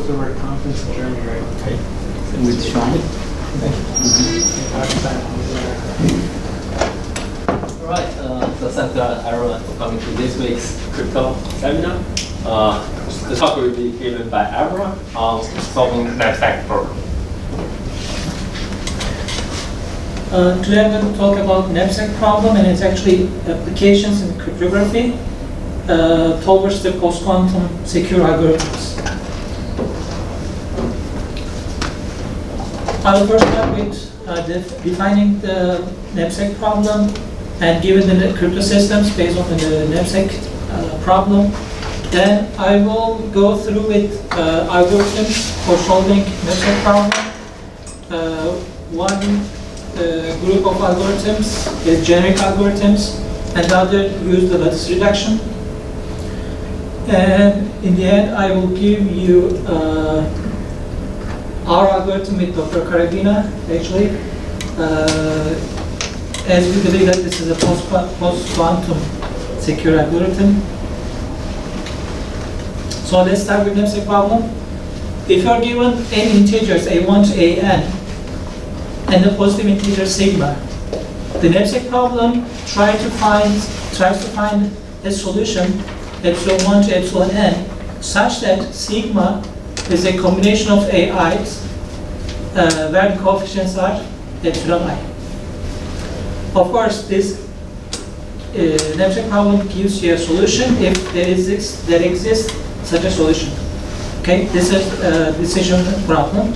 software conference in Germany, right? Okay. With Sean. All right, so thank everyone for coming to this week's crypto seminar. The talk will be given by Emrah on solving Knapsack Problem. Today I'm going to talk about Knapsack Problem, and it's actually applications in cryptography towards the post-quantum secure algorithms. I will first start with defining the Knapsack problem and given the cryptosystems based on the Knapsack problem. Then I will go through with algorithms for solving Knapsack problem. One group of algorithms is generic algorithms, and the other use the lattice reduction. And in the end, I will give you our algorithm with Dr. Karagina, actually, as we believe that this is a post-quantum secure algorithm. So let's start with Knapsack problem. If you are given n integers a1 to an and the positive integer sigma, the Knapsack problem tries to find a solution epsilon 1 to epsilon n such that sigma is a combination of ai's where the coefficients are epsilon I. Of course, this Knapsack problem gives you a solution if there exists such a solution. Okay, this is a decision problem.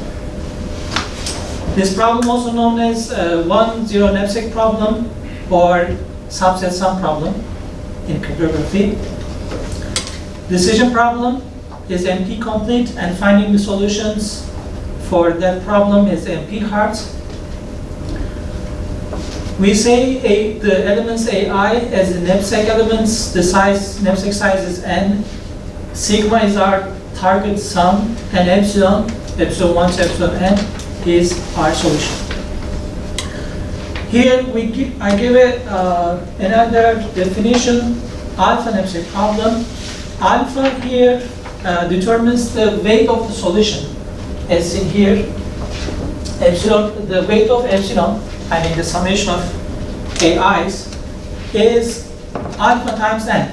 This problem also known as 1-0 Knapsack problem or subset sum problem in cryptography. Decision problem is NP complete, and finding the solutions for that problem is NP hard. We say the elements AI as the knapsack elements, the knapsack size is n, sigma is our target sum, and epsilon 1 to epsilon n is our solution. Here I give it another definition, alpha knapsack problem. Alpha here determines the weight of the solution, as in here. Epsilon, the weight of epsilon, I mean the summation of AI's, is alpha times n.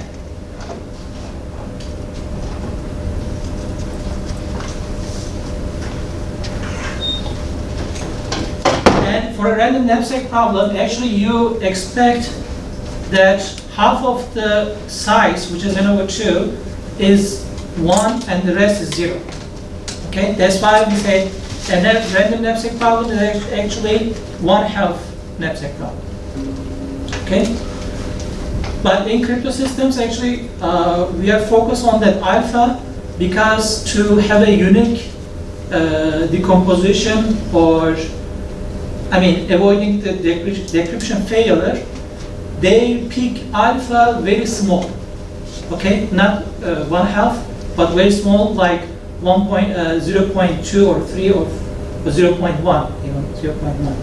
And for a random knapsack problem, actually you expect that half of the size, which is n over 2, is 1 and the rest is 0. Okay, that's why we say a random knapsack problem is actually 1/2 knapsack problem. Okay, but in cryptosystems, actually, we are focused on that alpha because to have a unique decomposition, or avoiding the decryption failure, they pick alpha very small. Okay, not 1/2, but very small, like 0.2 or 3 or 0.1, even 0.1.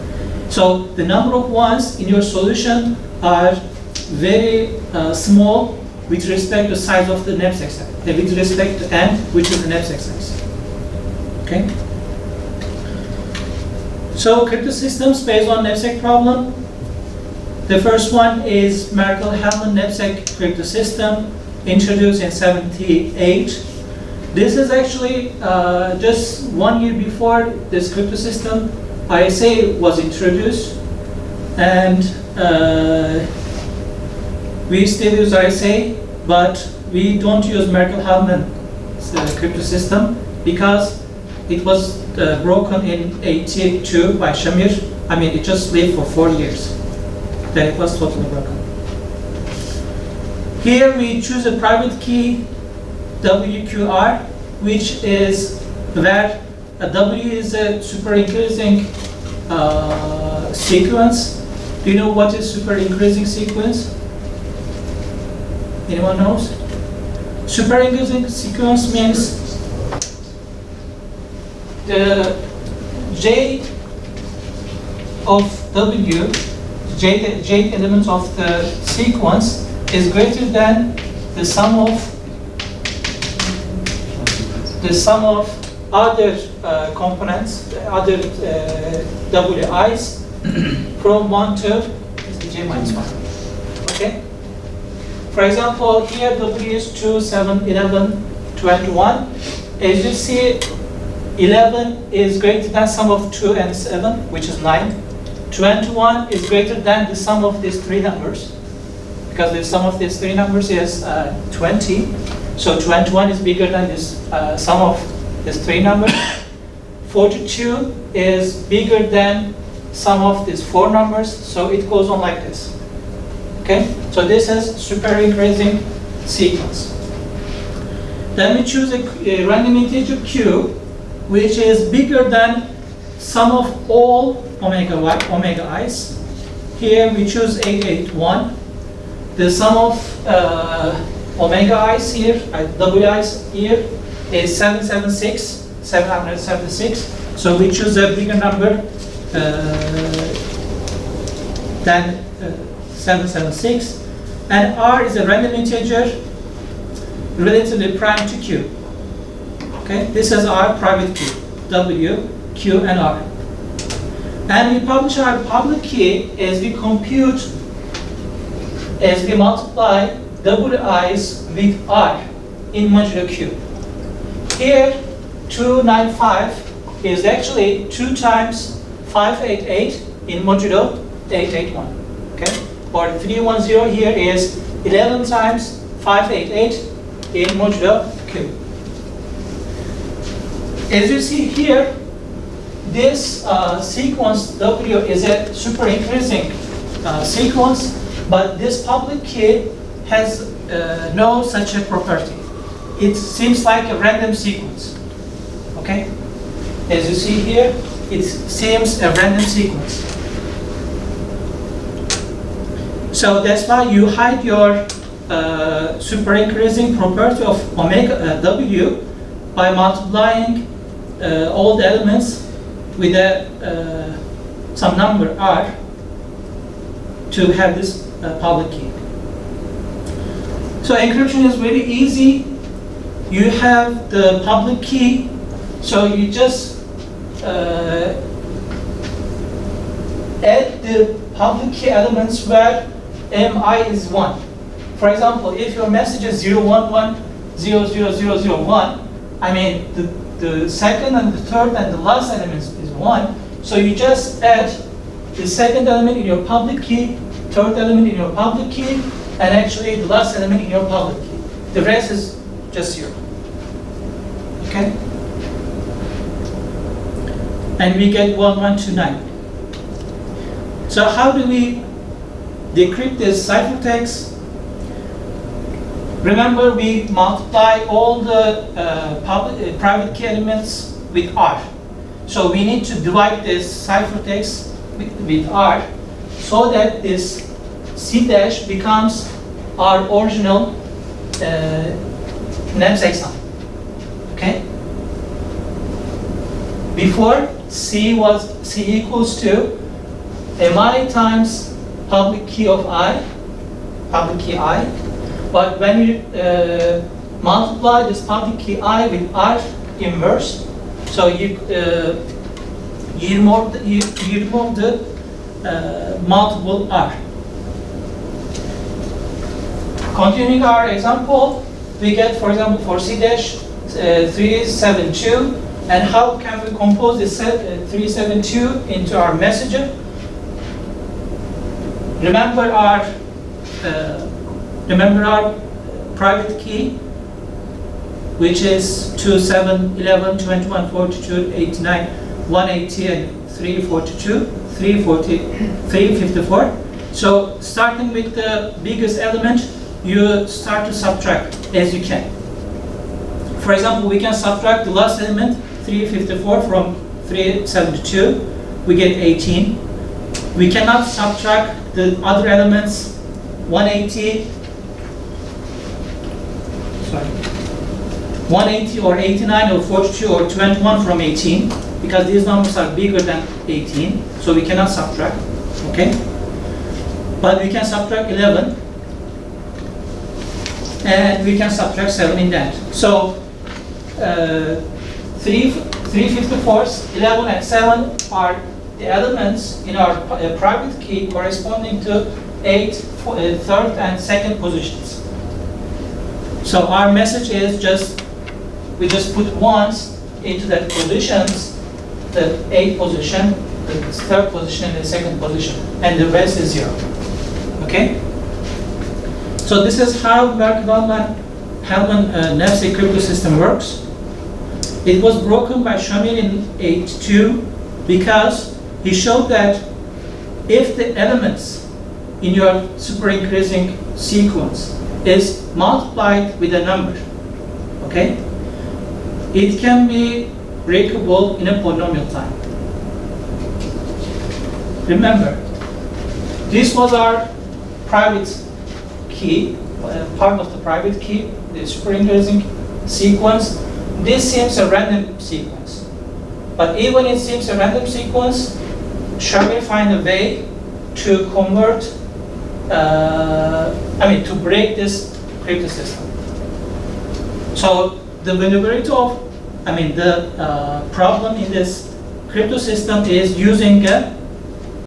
So the number of ones in your solution are very small with respect to the size of the knapsack size, with respect to n, which is the knapsack size. Okay. So cryptosystems based on knapsack problem. The first one is Merkle Hellman knapsack cryptosystem, introduced in '78. This is actually just 1 year before this cryptosystem ISA was introduced, and we still use ISA, but we don't use Merkle Hellman cryptosystem because it was broken in '82 by Shamir. It just lived for 4 years. Then it was totally broken. Here we choose a private key, WQR, which is where a W is a super increasing sequence. Do you know what is super increasing sequence? Anyone knows? Super increasing sequence means the J of W, J elements of the sequence is greater than the sum of other components, other WIs from 1 to J minus 1. Okay? For example, here W is 2, 7, 11, 21. As you see, 11 is greater than sum of 2 and 7, which is 9. 21 is greater than the sum of these three numbers, because the sum of these three numbers is 20. So 21 is bigger than this sum of these three numbers. 42 is bigger than sum of these four numbers, so it goes on like this. Okay? So this is super increasing sequence. Then we choose a random integer q, which is bigger than sum of all omega i's. Here we choose 881. The sum of omega i's here, wi's here is 776. So we choose a bigger number than 776. And r is a random integer relatively prime to q. Okay, this is our private key, W, Q, and R. And we publish our public key as we multiply WI's with R in modulo Q. Here, 295 is actually 2 times 588 in modulo 881. Okay? Or 310 here is 11 times 588 in modulo Q. As you see here, this sequence W is a super increasing sequence, but this public key has no such a property. It seems like a random sequence. Okay? As you see here, it seems a random sequence. So that's why you hide your super increasing property of omega W by multiplying all the elements with some number r to have this public key. So encryption is very easy. You have the public key, so you just add the public key elements where mi is 1. For example, if your message is 0110001, I mean the second and the third and the last element is 1, so you just add the second element in your public key, third element in your public key, and actually the last element in your public key. The rest is just 0. Okay? And we get 1129. So how do we decrypt this ciphertext? Remember, we multiply all the private key elements with R. So we need to divide this ciphertext with R so that this C dash becomes our original knapsack sum. Okay? Before, C equals to mi times public key of I, public key I. But when you multiply this public key I with R inverse, so you remove the multiple R. Continuing our example, we get, for example, for C dash 372, and how can we compose this 372 into our messenger? Remember our private key, which is 2, 7, 11, 21, 42, 89, 180, and 342, 354. So starting with the biggest element, you start to subtract as you can. For example, we can subtract the last element, 354, from 372. We get 18. We cannot subtract the other elements, 180 or 89 or 42 or 21 from 18, because these numbers are bigger than 18, so we cannot subtract. Okay? But we can subtract 11, and we can subtract 7 in that. So 354, 11, and 7 are the elements in our private key corresponding to 8, third, and second positions. So our message is we just put ones into the positions, the 8th position, the 3rd position, and the 2nd position, and the rest is 0. Okay? So this is how Merkle-Hellman Knapsack Cryptosystem works. It was broken by Shamir in 82 because he showed that if the elements in your super increasing sequence is multiplied with a number, okay, it can be breakable in a polynomial time. Remember, this was our private key, part of the private key, the super increasing sequence. This seems a random sequence. But even it seems a random sequence, Shamir find a way to convert, to break this cryptosystem. So the vulnerability of, the problem in this cryptosystem is using a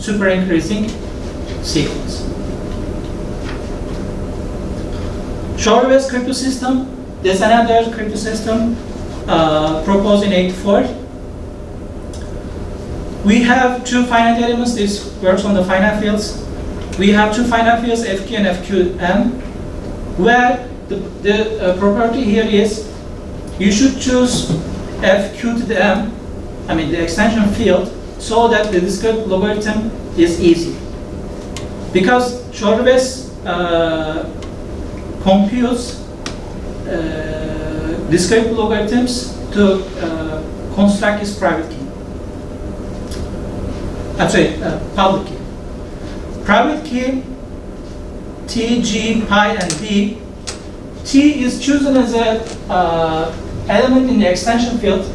super increasing sequence. Chor-Rivest Cryptosystem, there's another cryptosystem proposed in 84. We have two finite elements. This works on the finite fields. We have two finite fields, FQ and FQM, where the property here is you should choose FQ to the M, the extension field, so that the discrete logarithm is easy. Because Chor-Rivest computes discrete logarithms to construct its private key. Public key. Private key, T, G, pi, and D. T is chosen as a element in the extension field.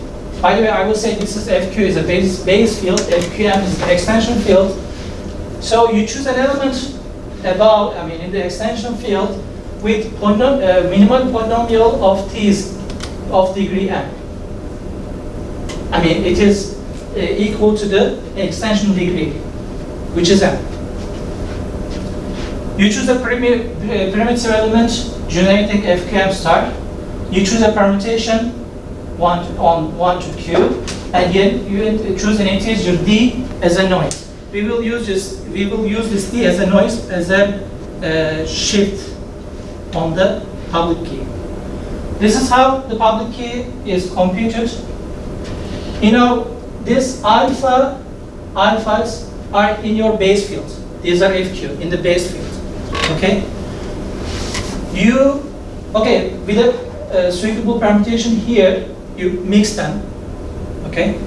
By the way, I will say this is FQ is a base field, FQM is the extension field. So you choose an element above, in the extension field with minimal polynomial of T's of degree M. It is equal to the extension degree, which is M. You choose a primitive element, generating FQM star. You choose a permutation, 1 to Q, and then you choose an integer D as a noise. We will use this D as a noise, as a shift on the public key. This is how the public key is computed. This alphas are in your base field. These are FQ in the base field. Okay. With a suitable permutation here, you mix them. Okay.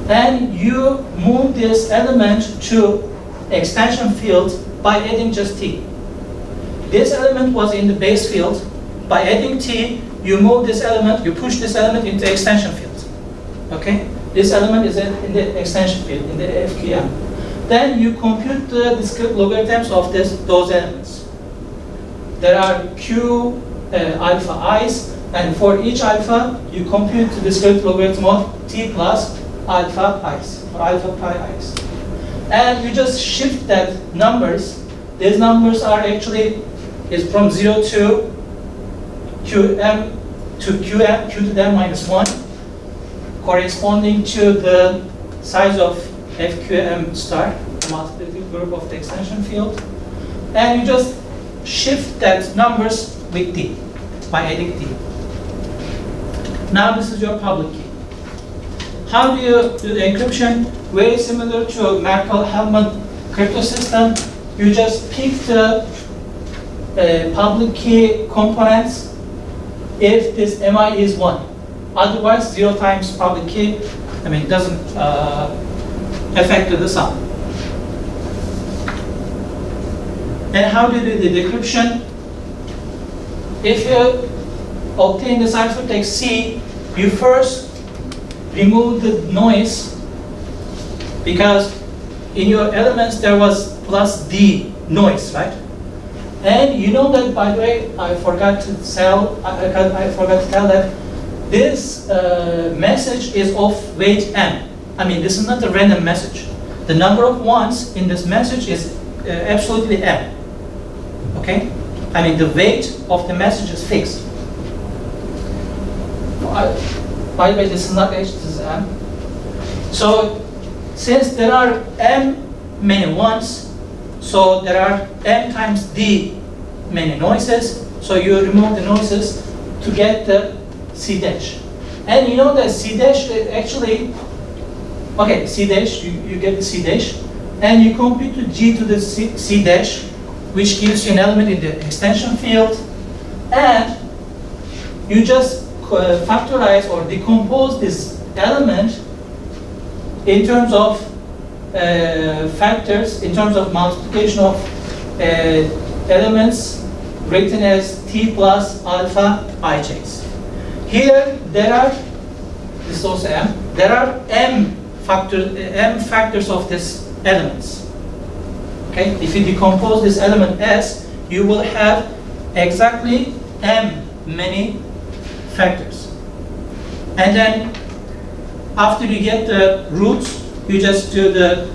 Then you move this element to extension field by adding just T. This element was in the base field. By adding T, you move this element, you push this element into extension field. Okay? This element is in the extension field, in the FQM. Then you compute the discrete logarithms of those elements. There are Q alpha i's, and for each alpha, you compute the discrete logarithm of T plus alpha i's, or alpha pi i's. And you just shift that numbers. These numbers are actually is from 0 to QM to QM, Q to the M minus 1, corresponding to the size of FQM star, the multiplicative group of the extension field. And you just shift that numbers with D, by adding D. Now this is your public key. How do you do the encryption? Very similar to Merkle-Hellman cryptosystem. You just pick the public key components if this MI is 1. Otherwise, 0 times public key, doesn't affect the sum. And how do you do the decryption? If you obtain the ciphertext C, you first remove the noise, because in your elements there was plus D noise, right? And you know that, by the way, I forgot to tell that this message is of weight m. I mean, this is not a random message. The number of ones in this message is absolutely m. Okay? I mean, the weight of the message is fixed. By the way, this is not h, this is m. So, since there are m many ones, so there are m times d many noises, so you remove the noises to get the c dash. And you know that c dash actually, okay, c dash, you get the c dash, and you compute the g to the c dash, which gives you an element in the extension field, and you just factorize or decompose this element in terms of factors, in terms of multiplication of elements written as t plus alpha ij's. Here there are, this is also m, there are m factors of these elements. Okay, if you decompose this element s, you will have exactly m many factors. And then after you get the roots, you just do the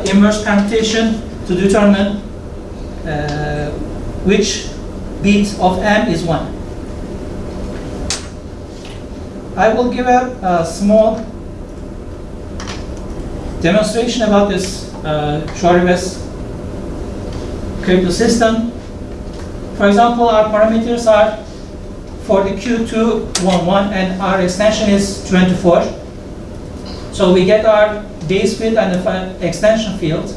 inverse permutation to determine which bit of m is 1. I will give a small demonstration about this Chor-Rivest Cryptosystem. For example, our parameters are for the Q211 and our extension is 24. So we get our base field and the extension field.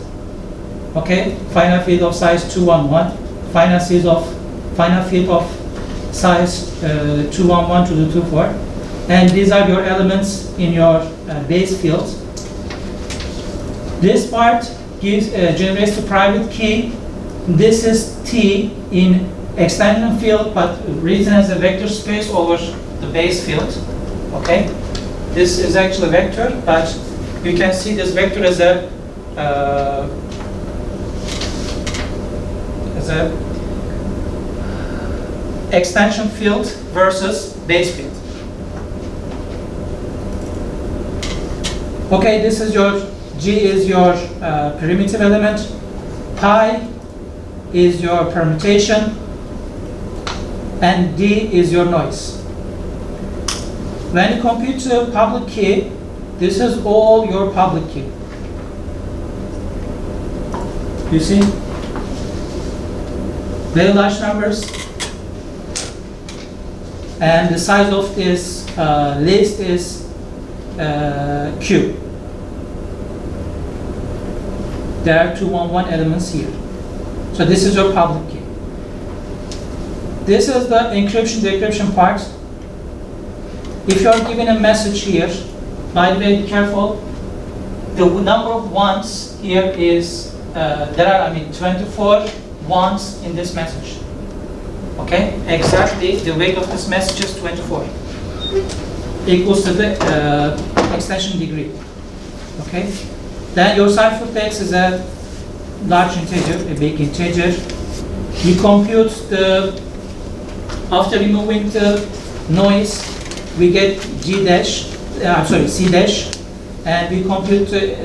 Okay, final field of size 211, final field of size 211 to the 24. And these are your elements in your base field. This part generates the private key. This is T in extension field, but written as a vector space over the base field. Okay, this is actually a vector, but you can see this vector as a extension field versus base field. Okay, this is your G is your primitive element, pi is your permutation, and D is your noise. When you compute the public key, this is all your public key. You see? Very large numbers. And the size of this list is Q. There are 211 elements here. So this is your public key. This is the encryption, decryption part. If you are given a message here, by the way, be careful. The number of ones here is, there are, 24 ones in this message. Okay, exactly the weight of this message is 24. Equals to the extension degree. Okay, then your ciphertext is a large integer, a big integer. You compute the, after removing the noise, we get C dash, and we compute the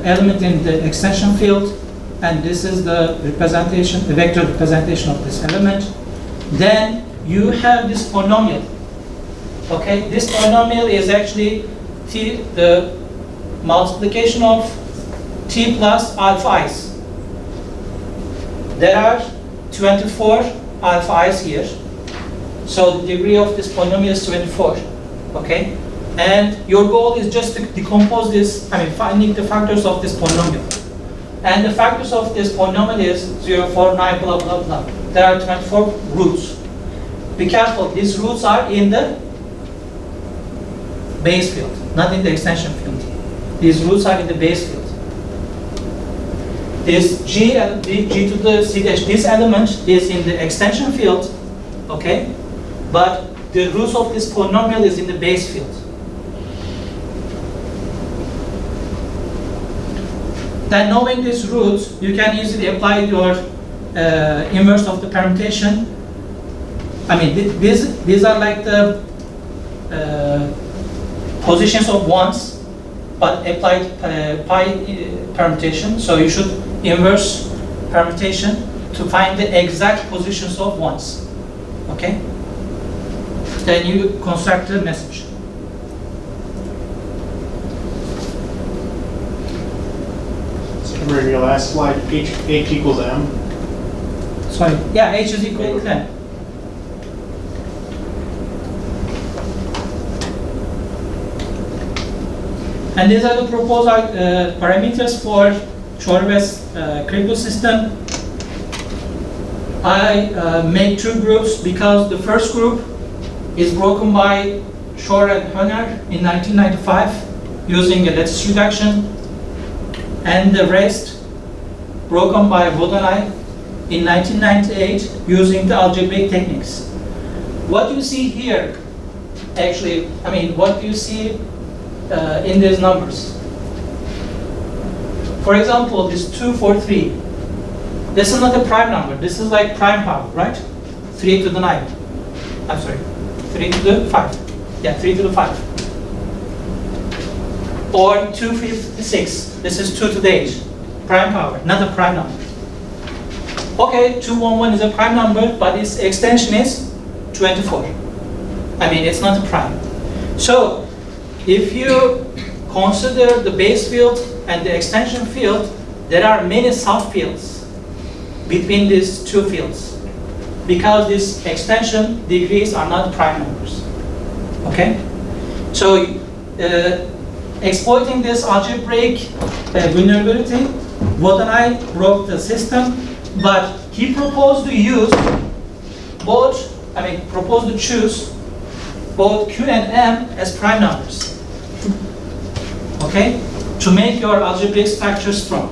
element in the extension field, and this is the representation, the vector representation of this element. Then you have this polynomial. Okay, this polynomial is actually t, the multiplication of t plus alpha i's. There are 24 alpha i's here. So the degree of this polynomial is 24. Okay, and your goal is just to decompose this, finding the factors of this polynomial. And the factors of this polynomial is 0, 4, 9, blah, blah, blah. There are 24 roots. Be careful, these roots are in the base field, not in the extension field. These roots are in the base field. This G and G to the C dash, this element is in the extension field, okay? But the roots of this polynomial is in the base field. Then knowing these roots, you can easily apply your inverse of the permutation. These are like the positions of ones, but applied pi permutation. So you should inverse permutation to find the exact positions of ones. Okay? Then you construct the message. So remember your last slide, H equals M. Sorry. Yeah, H is equal to 10. And these are the proposed parameters for Chor-Rivest Cryptosystem. I make two groups because the first group is broken by Chor and Hellman in 1995 using a lattice reduction, and the rest broken by Wood and I in 1998 using the algebraic techniques. What you see here, actually, what you see in these numbers. For example, this 243. This is not a prime number. This is like prime power, right? 3 to the 9. I'm sorry, 3 to the 5. Yeah, 3 to the 5. Or 256. This is 2 to the 8. Prime power, not a prime number. Okay, 211 is a prime number, but its extension is 24. It's not a prime. So, if you consider the base field and the extension field, there are many subfields between these two fields because these extension degrees are not prime numbers. Okay? So, exploiting this algebraic vulnerability, Wood and I broke the system, but he proposed to use proposed to choose both Q and M as prime numbers. Okay? To make your algebraic structure strong.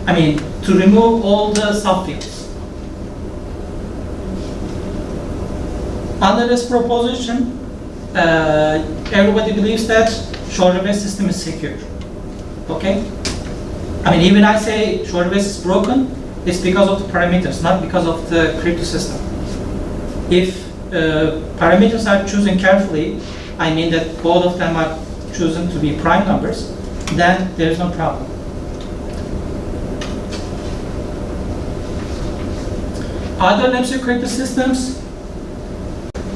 To remove all the subfields. Under this proposition, everybody believes that Chor-Rivest system is secure. Okay? Even I say Chor-Rivest is broken, it's because of the parameters, not because of the crypto system. If parameters are chosen carefully, that both of them are chosen to be prime numbers, then there is no problem. Other Knapsack cryptosystems,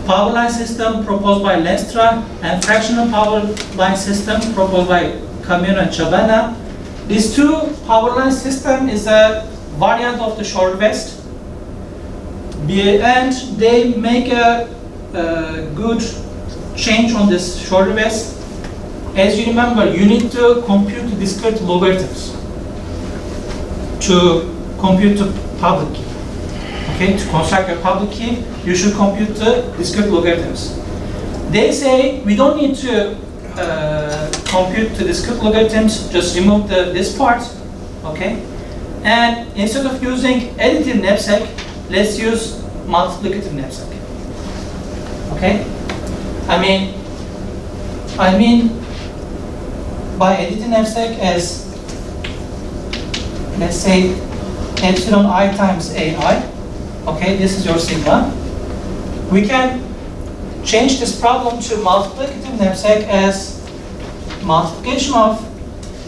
power line system proposed by Lenstra, and fractional power line system proposed by Camino and Chabana. These two power line system is a variant of the Chor-Rivest, and they make a good change on this Chor-Rivest. As you remember, you need to compute the discrete logarithms to compute the public key. Okay, to construct a public key, you should compute the discrete logarithms. They say we don't need to compute the discrete logarithms, just remove this part, okay? And instead of using additive knapsack, let's use multiplicative knapsack. Okay? By additive knapsack as, let's say, epsilon I times AI. Okay, this is your sigma. We can change this problem to multiplicative knapsack as multiplication of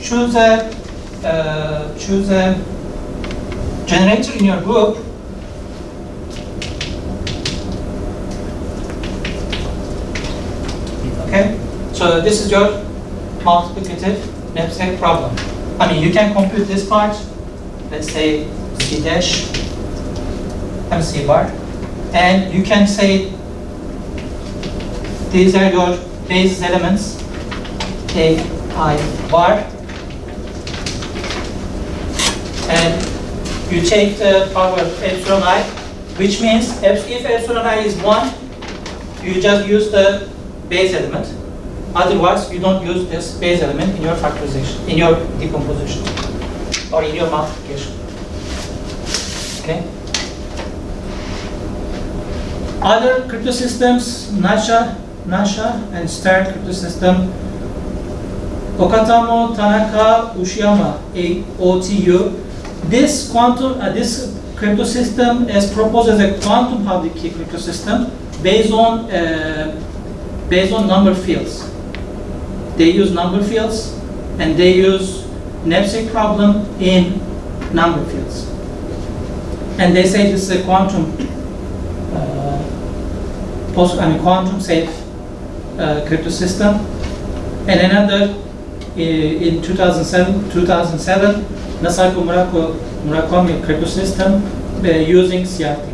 choose a generator in your group okay, so this is your multiplicative knapsack problem. You can compute this part, let's say C dash and C bar, and you can say these are your basis elements A, I bar, and you take the power of epsilon I, which means if epsilon I is 1, you just use the base element. Otherwise, you don't use this base element in your factorization, in your decomposition, or in your multiplication. Okay? Other crypto systems, Nasha and Stern crypto system, Okatamo, Tanaka, Ushiyama, OTU. This crypto system is proposed as a quantum public key crypto system based on based on number fields. They use number fields, and they use knapsack problem in number fields. And they say this is a quantum quantum safe crypto system. And another in 2007 Knapsack Problem crypto system using CRT.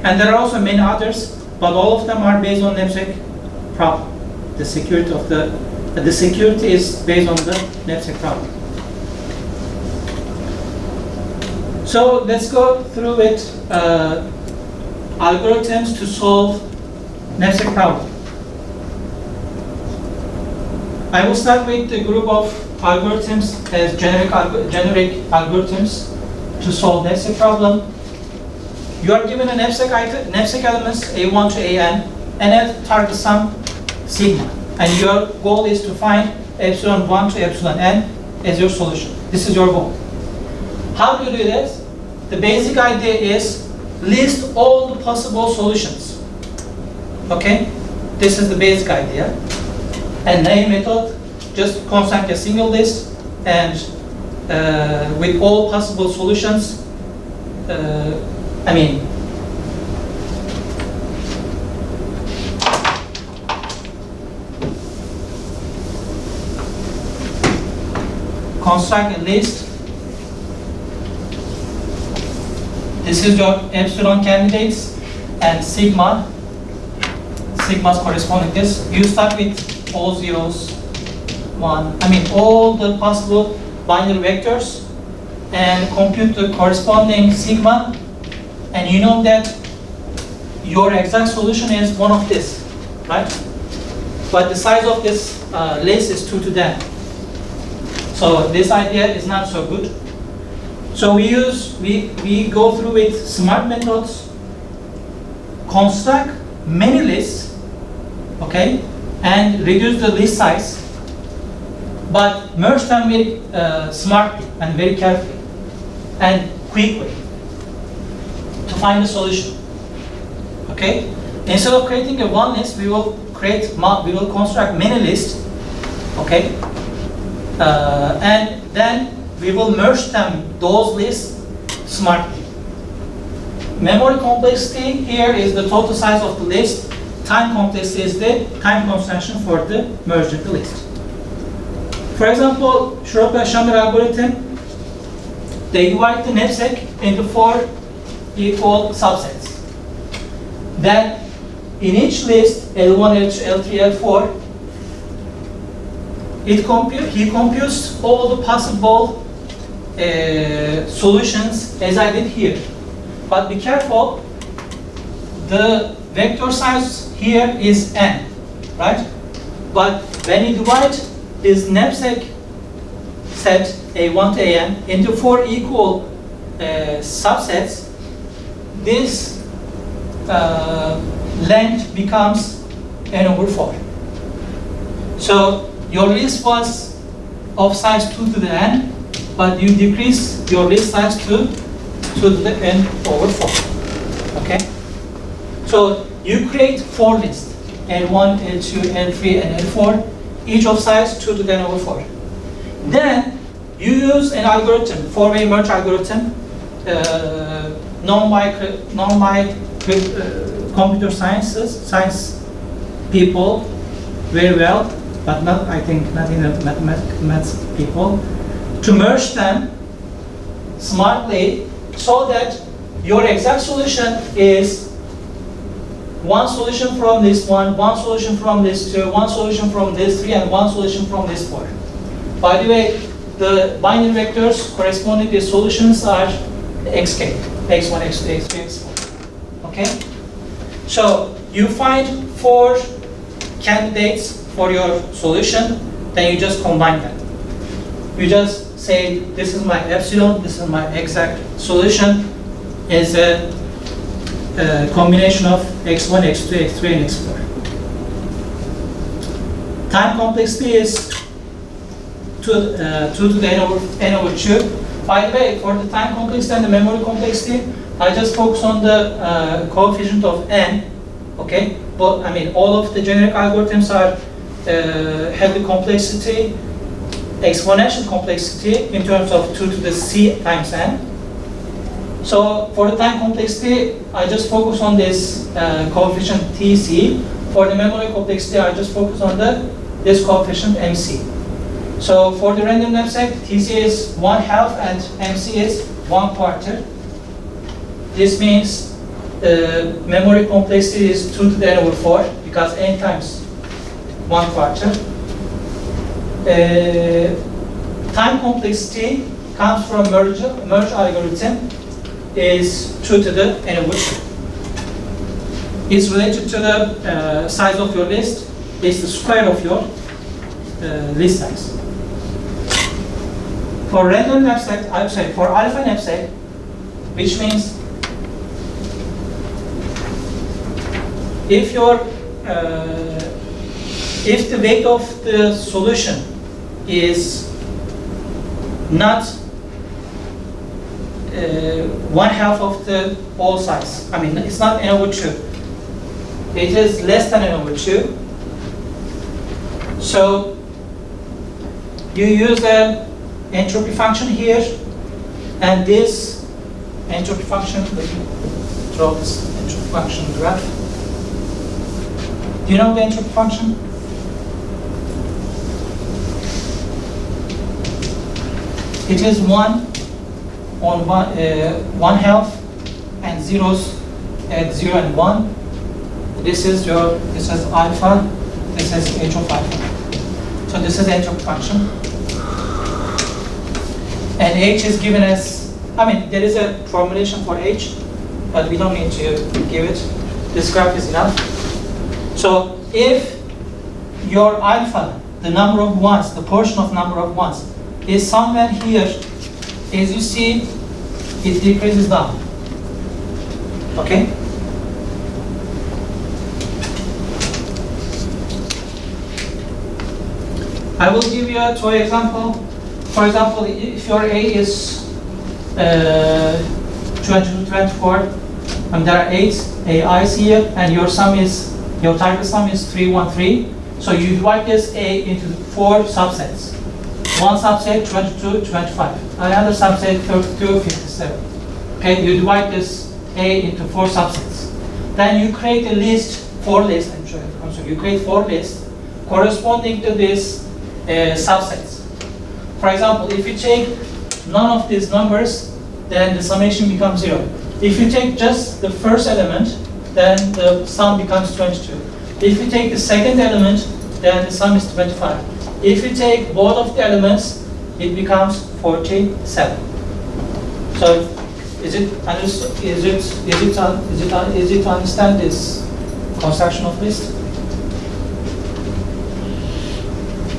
And there are also many others, but all of them are based on knapsack problem. The security of the security is based on the knapsack problem. So let's go through it. Algorithms to solve knapsack problem. I will start with the group of algorithms as generic algorithms to solve knapsack problem. You are given a knapsack elements A1 to AN and a target sum sigma, and your goal is to find epsilon 1 to epsilon n as your solution. This is your goal. How do you do this? The basic idea is list all the possible solutions. Okay? This is the basic idea. And name method, just construct a single list and with all possible solutions, construct a list. This is your epsilon candidates and sigmas corresponding this. You start with all zeros, all the possible binary vectors and compute the corresponding sigma, and you know that your exact solution is one of this, right? But the size of this list is 2 to the n. So this idea is not so good. So we go through with smart methods, construct many lists, okay, and reduce the list size, but merge them very smartly and very carefully and quickly to find a solution. Okay, instead of creating a one list, we will construct many lists. Okay, and then we will merge those lists smartly. Memory complexity here is the total size of the list. Time complexity is the time consumption for the merging the list. For example, Chor-Rivest algorithm, they divide the knapsack into 4 equal subsets. Then in each list, L1, L2, L3, L4, he computes all the possible solutions as I did here. But be careful, the vector size here is n, right? But when you divide this knapsack set A1 to AN into 4 equal subsets, this length becomes n over 4. So your list was of size 2 to the n, but you decrease your list size to the n over 4. Okay? So you create 4 lists, L1, L2, L3, and L4, each of size 2 to the n over 4. Then you use an algorithm, 4-way merge algorithm, known by computer science people very well, but not in the mathematics people, to merge them smartly so that your exact solution is one solution from this one solution from this 2, one solution from this 3, and one solution from this 4. By the way, the binary vectors corresponding to the solutions are xk, x1, x2, x3, x4. Okay? So you find 4 candidates for your solution, then you just combine them. You just say, this is my epsilon, this is my exact solution, is a combination of x1, x2, x3, and x4. Time complexity is 2 to the n over 2. By the way, for the time complexity and the memory complexity, I just focus on the coefficient of n, okay? but I mean, all of the generic algorithms are have the complexity, exponential complexity in terms of 2 to the c times n. So for the time complexity, I just focus on this coefficient Tc. For the memory complexity, I just focus on this coefficient Mc. So for the random knapsack, Tc is 1/2 and Mc is 1/4. This means the memory complexity is 2 to the n over 4 because n times 1/4. Time complexity comes from merge algorithm is 2 to the n over 2. It's related to the size of your list. It's the square of your list size. For random knapsack, I'm sorry, for alpha knapsack, which means if the weight of the solution is not 1/2 of the whole size, I mean, it's not n over 2. It is less than n over 2. So you use the entropy function here, and this entropy function, let me draw this entropy function graph. Do you know the entropy function? It is 1 on 1/2 and zeros at 0 and 1. This is alpha, this is h of alpha. So this is entropy function. And h is given as, I mean, there is a formulation for h, but we don't need to give it. This graph is enough. So if your alpha, the number of ones, the portion of number of ones, is somewhere here, as you see, it decreases down. Okay? I will give you a toy example. For example, if your A is 224, and there are 8 AIs here, and your target sum is 313. So you divide this A into 4 subsets. One subset 22, 25. Another subset 32, 57. Okay, you divide this A into 4 subsets. Then you create a list, 4 lists. I'm sorry. You create 4 lists corresponding to these subsets. For example, if you take none of these numbers, then the summation becomes 0. If you take just the first element, then the sum becomes 22. If you take the second element, then the sum is 25. If you take both of the elements, it becomes 47. So, is it to understand this construction of list?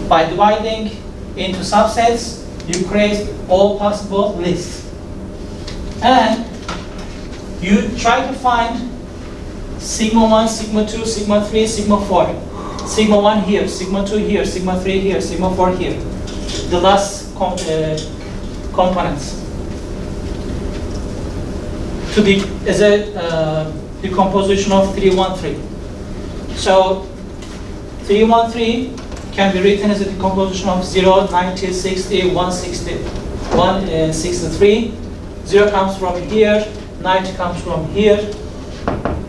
By dividing into subsets, you create all possible lists. And you try to find sigma 1, sigma 2, sigma 3, sigma 4. Sigma 1 here, sigma 2 here, sigma 3 here, sigma 4 here. The last components. To be as a decomposition of 313. So 313 can be written as a decomposition of 0, 90, 60, 160, 163. 0 comes from here, 90 comes from here,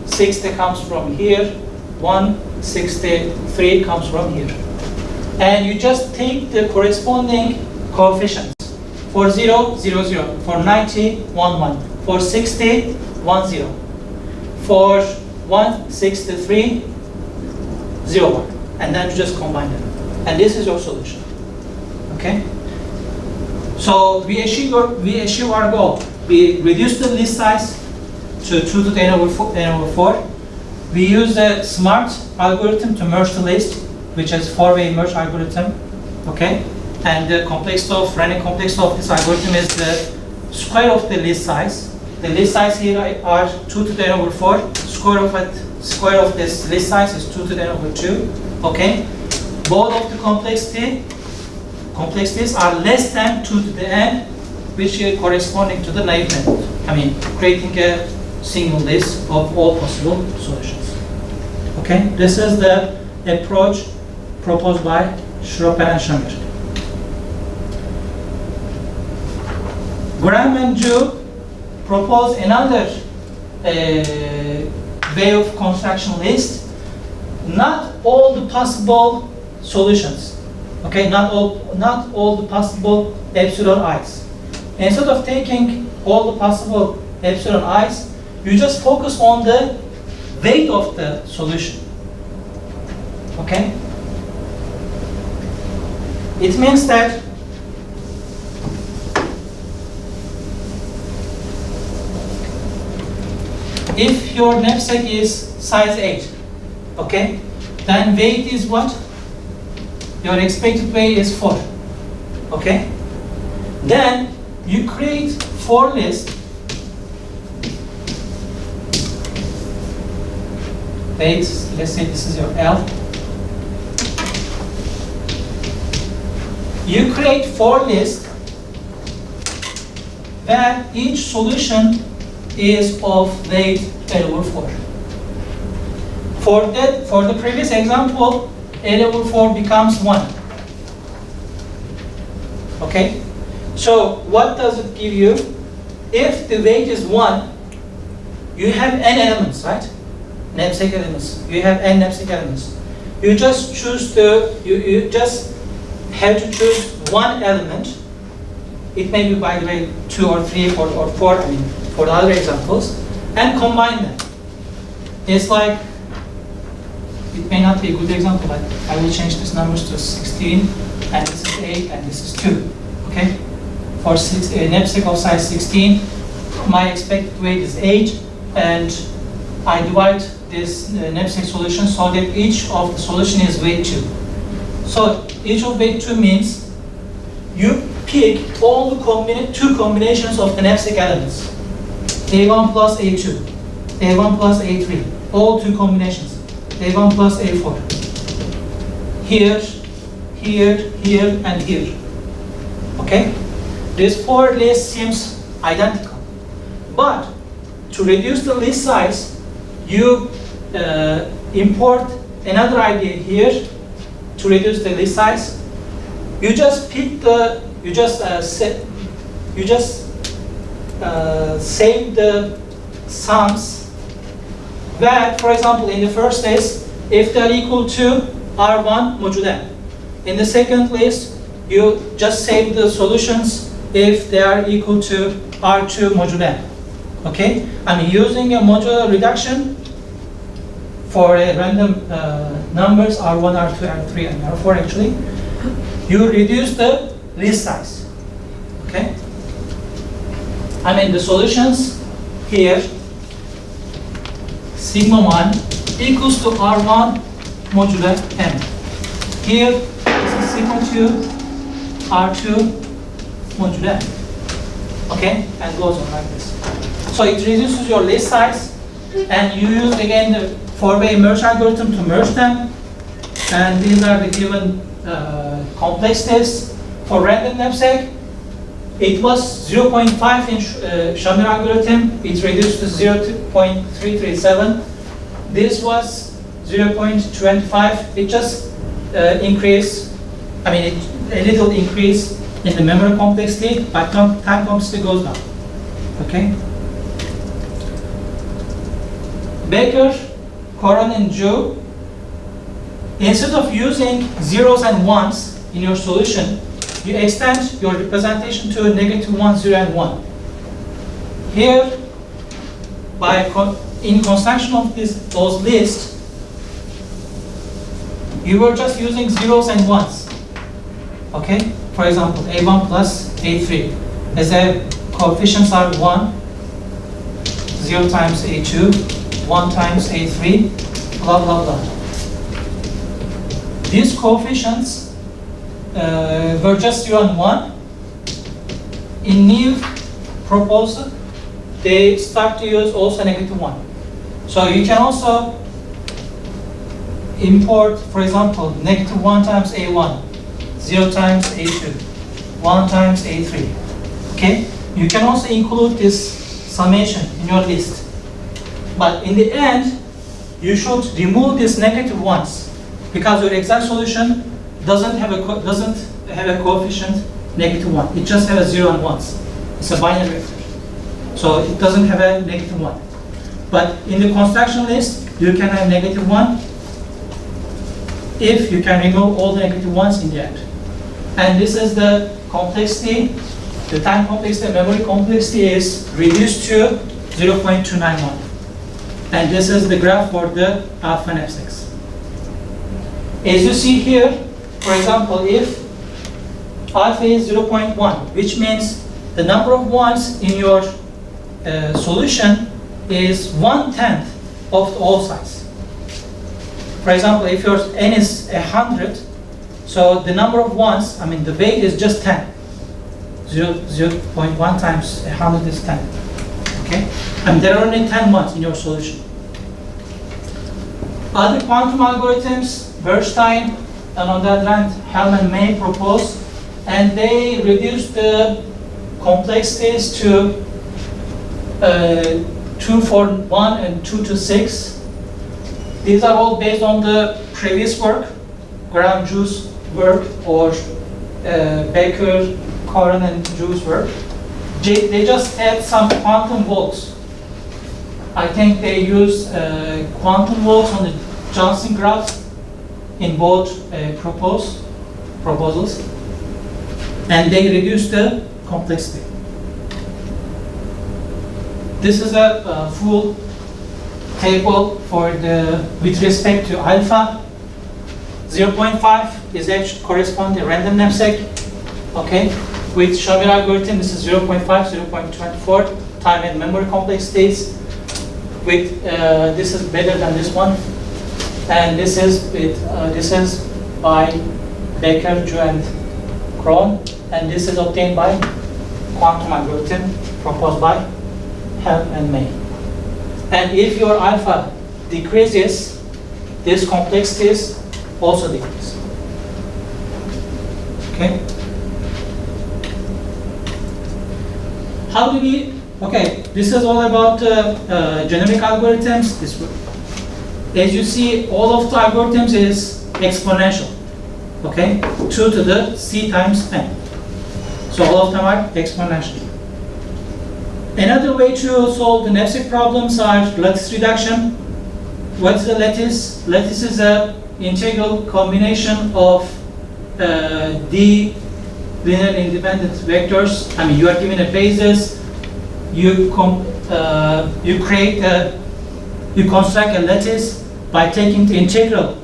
60 comes from here, 163 comes from here. And you just take the corresponding coefficients. For 0, 0, 0. For 90, 1, 1. For 60, 1, 0. For 163, 0, 1. And then you just combine them. And this is your solution. Okay? So we achieve our goal. We reduce the list size to 2 to the n over 4. We use a smart algorithm to merge the list, which is 4-way merge algorithm. Okay? And the running complexity of this algorithm is the square of the list size. The list size here are 2 to the n over 4. Square of this list size is 2 to the n over 2. Okay? Both of the complexities are less than 2 to the n, which is corresponding to the naive method. I mean, creating a single list of all possible solutions. Okay. Okay, this is the approach proposed by Schroeper and Schemmer. Graham and Jew propose another way of construction list. Not all the possible solutions. Okay, not all the possible epsilon i's. Instead of taking all the possible epsilon i's, you just focus on the weight of the solution. Okay? It means that if your knapsack is size 8, okay, then weight is what? Your expected weight is 4, okay? Then you create 4 lists. Wait, let's say this is your L. You create 4 lists where each solution is of weight L over 4. For the previous example, L over 4 becomes 1. Okay? So what does it give you? If the weight is 1, you have n elements, right? Knapsack elements. You have n knapsack elements. You just choose you just have to choose one element. It may be, by the way, 2 or 3 or 4, I mean, for the other examples, and combine them. It's like, it may not be a good example, but I will change these numbers to 16, and this is 8, and this is 2, okay? For a knapsack of size 16, my expected weight is 8, and I divide this knapsack solution so that each of the solution is weight 2. So each of weight 2 means you pick all the two combinations of the knapsack elements. A1 plus A2, A1 plus A3, all 2 combinations. A1 plus A4. Here, here, here, and here. Okay? This 4 list seems identical. But to reduce the list size, you import another idea here to reduce the list size. You just pick save the sums where, for example, in the first list, if they are equal to R1 modulo n. In the second list, you just save the solutions if they are equal to R2 modulo n. Okay? I mean, using a modular reduction for a random numbers R1, R2, R3, and R4 actually, you reduce the list size. Okay? I mean, the solutions here, sigma 1 equals to R1 modulo n. Here, this is sigma 2, R2 modulo n. Okay? And goes on like this. So it reduces your list size, and you use again the 4-way merge algorithm to merge them. And these are the given complexities. For random knapsack, it was 0.5 in Schemmer algorithm. It reduced to 0.337. This was 0.25. It just increased. I mean, a little increase in the memory complexity, but time complexity goes down. Okay. Baker, Coran, and Joe, instead of using zeros and ones in your solution, you extend your representation to -1, 0, and 1. Here, in construction of those lists, you were just using zeros and ones. Okay? For example, A1 plus A3. As the coefficients are 1, 0 times A2, 1 times A3, blah, blah, blah. These coefficients were just 0 and 1. In new proposal, they start to use also -1. So you can also import, for example, -1 times A1, 0 times A2, 1 times A3. Okay? You can also include this summation in your list. But in the end, you should remove these negative ones because your exact solution doesn't have a coefficient negative 1. It just has 0 and 1s. It's a binary vector. So it doesn't have a negative 1. But in the construction list, you can have negative 1 if you can remove all the negative 1s in the end. And this is the complexity. The time complexity, memory complexity is reduced to 0.291. And this is the graph for the alpha knapsacks. As you see here, for example, if alpha is 0.1, which means the number of ones in your solution is 1/10 of all size. For example, if your n is 100, so the number of ones, the weight is just 10. 0.1 times 100 is 10. Okay? And there are only 10 ones in your solution. Other quantum algorithms, Bernstein, and on the other hand, Hellman May proposed, and they reduced the complexities to 2 for 1 and 2 to 6. These are all based on the previous work, Graham Drew's work, or Baker, Coren, and Drew's work. They just add some quantum walls. I think they use quantum walls on the Johnson graph in both proposals, and they reduce the complexity. This is a full table with respect to alpha. 0.5 is actually corresponding to random knapsack. Okay, with Shamir algorithm, this is 0.5, 0.24 time and memory complexities. With this is better than this one, and this is by Baker, Drew, and Krohn, and this is obtained by quantum algorithm proposed by Hellman and May. And if your alpha decreases, these complexities also decrease. Okay. How do we? Okay, this is all about generic algorithms. As you see, all of the algorithms is exponential. Okay, 2 to the c times n. So all of them are exponential. Another way to solve the knapsack problems are lattice reduction. What's the lattice? Lattice is an integral combination of d linear independent vectors. You are given a basis. You construct a lattice by taking the integral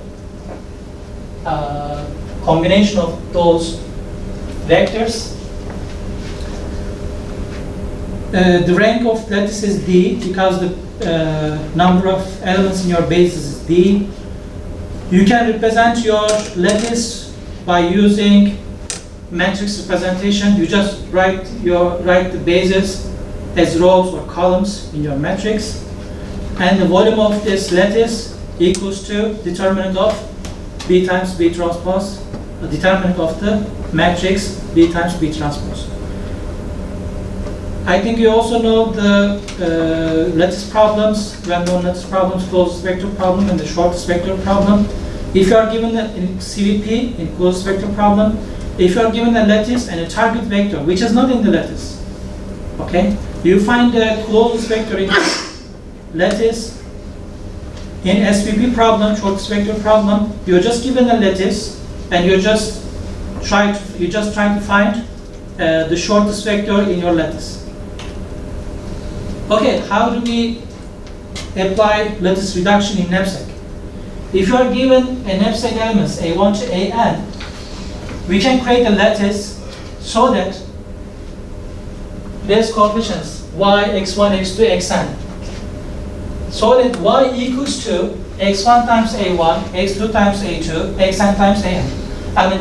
combination of those vectors. The rank of lattice is d because the number of elements in your basis is d. You can represent your lattice by using matrix representation. You just write the basis as rows or columns in your matrix, and the volume of this lattice equals to determinant of B times B transpose, the determinant of the matrix B times B transpose. I think you also know the lattice problems, random lattice problems, closed vector problem, and the shortest vector problem. If you are given in CVP, in closed vector problem, if you are given a lattice and a target vector, which is not in the lattice, okay, you find the closest vector in lattice. In SVP problem, shortest vector problem, you're just given a lattice and you're just trying to find the shortest vector in your lattice. Okay, how do we apply lattice reduction in knapsack? If you are given a knapsack elements A1 to AN, we can create a lattice so that there's coefficients y, x1, x2, xn. So that y equals to x1 times a1, x2 times a2, xn times an.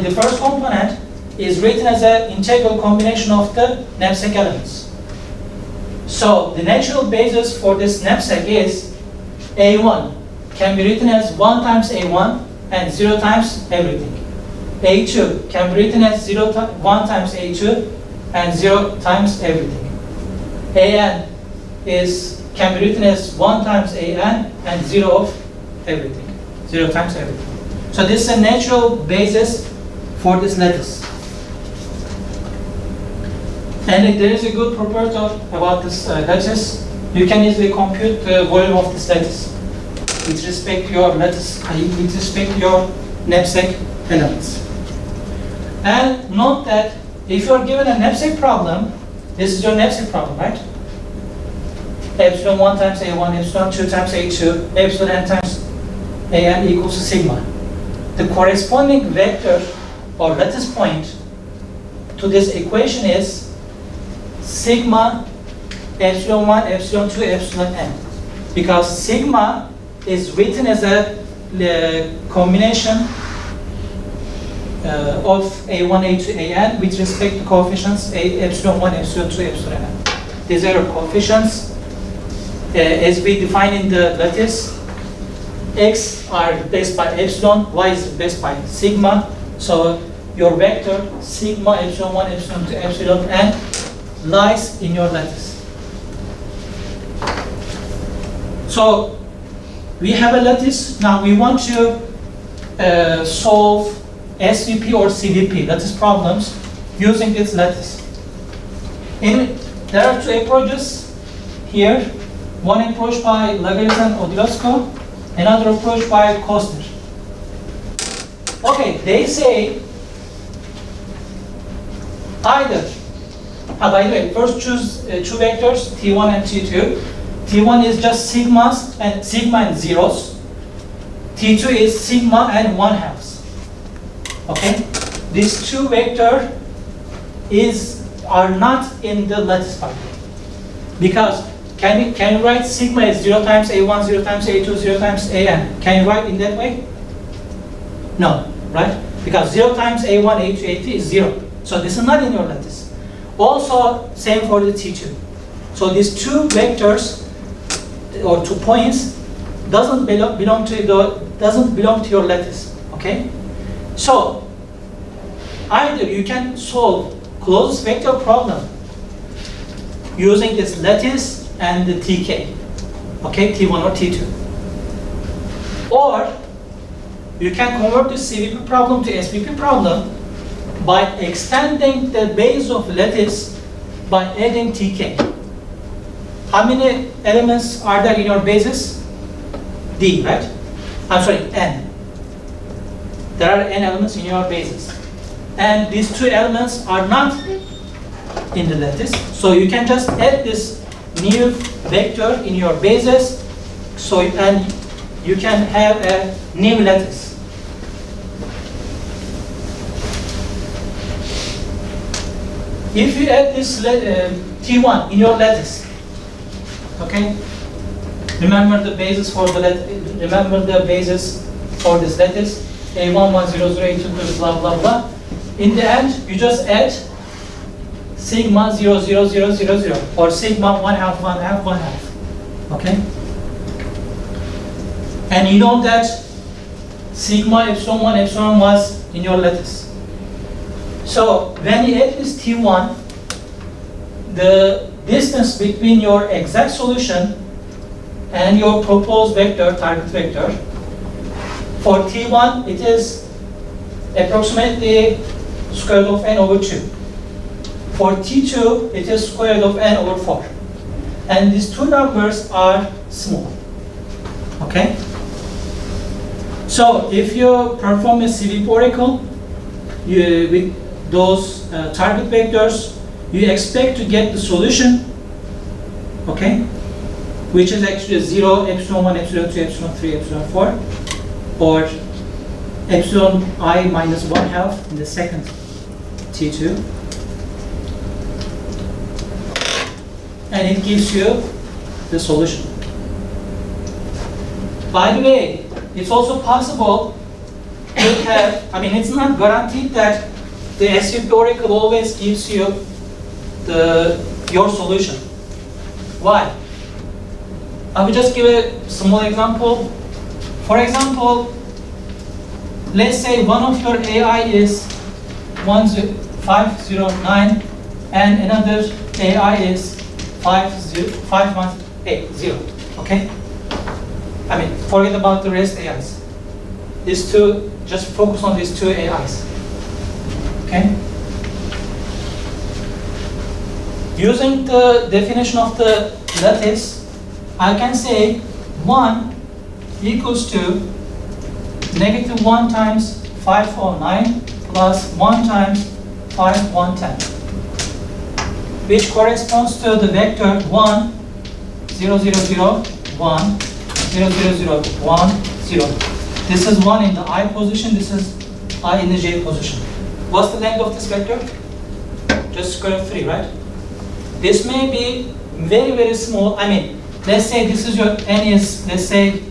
The first component is written as an integral combination of the knapsack elements. So the natural basis for this knapsack is a1 can be written as 1 times a1 and 0 times everything. a2 can be written as 1 times a2 and 0 times everything. an can be written as 1 times an and 0 of everything. 0 times everything. So this is a natural basis for this lattice. And there is a good property about this lattice. You can easily compute the volume of this lattice with respect to your lattice, with respect to your knapsack elements. And note that if you are given a knapsack problem, this is your knapsack problem, right? Epsilon 1 times A1, epsilon 2 times A2, epsilon n times An equals to sigma. The corresponding vector or lattice point to this equation is sigma epsilon 1, epsilon 2, epsilon n. Because sigma is written as a combination of A1, A2, An with respect to coefficients epsilon 1, epsilon 2, epsilon n. These are coefficients as we define in the lattice. X are replaced by epsilon, y is replaced by sigma. So your vector sigma epsilon 1, epsilon 2, epsilon n lies in your lattice. So we have a lattice. Now we want to solve SVP or CVP lattice problems using this lattice. There are two approaches here. One approach by Lagrange-Odilosco, another approach by Koster. Okay, they say either. By the way, first choose two vectors, T1 and T2. T1 is just sigma and zeros. T2 is sigma and 1/2. Okay, these two vectors are not in the lattice part because can you write sigma is 0 times A1, 0 times A2, 0 times An? Can you write in that way? No, right? Because 0 times A1, A2, A3 is 0. So this is not in your lattice. Also, same for the T2. So these two vectors or 2 points doesn't belong to your lattice. Okay? So either you can solve closest vector problem using this lattice and the TK, okay, T1 or T2. Or you can convert this CVP problem to SVP problem by extending the base of lattice by adding TK. How many elements are there in your basis? D, right? I'm sorry, N. There are N elements in your basis. And these two elements are not in the lattice. So you can just add this new vector in your basis, and you can have a new lattice. If you add this T1 in your lattice, okay, remember the basis for this lattice, A1, 1, 0, 0, A2, blah, blah, blah. In the end, you just add sigma 0, 0, 0, 0, 0, or sigma 1/2, 1/2, 1/2. Okay? And you know that sigma epsilon 1, epsilon was in your lattice. So when you add this T1, the distance between your exact solution and your proposed vector, target vector, for T1, it is approximately square root of n over 2. For T2, it is square root of n over 4. And these two numbers are small. Okay? So if you perform a CVP oracle with those target vectors, you expect to get the solution, okay, which is actually 0, epsilon 1, epsilon 2, epsilon 3, epsilon 4, or epsilon I minus 1/2 in the second T2. And it gives you the solution. By the way, it's also possible to have, it's not guaranteed that the SVP oracle always gives you your solution. Why? I will just give a small example. For example, let's say one of your AI is 509 and another AI is 518, okay? I mean, forget about the rest AIs. These two, just focus on these two AIs. Okay? Using the definition of the lattice, I can say 1 equals to -1 times 509 plus 1 times 5110, which corresponds to the vector 1, 0, 0, 0, 1, 0, 0, 0, 1, 0. This is 1 in the I position, this is I in the J position. What's the length of this vector? Just square root 3, right? This may be very, very small. I mean, let's say this is your n is, let's say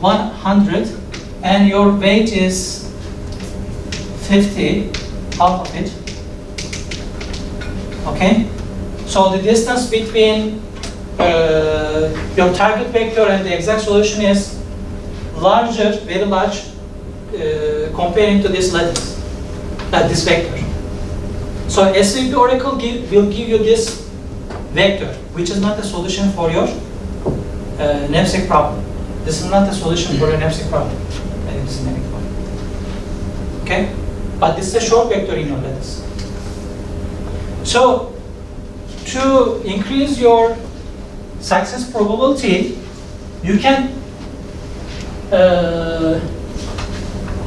100, and your weight is 50, half of it. Okay? So the distance between your target vector and the exact solution is larger, very large, comparing to this lattice, this vector. So SVP Oracle will give you this vector, which is not the solution for your knapsack problem. This is not the solution for your knapsack problem. And it's a negative one. Okay? But this is a short vector in your lattice. So, to increase your success probability, you can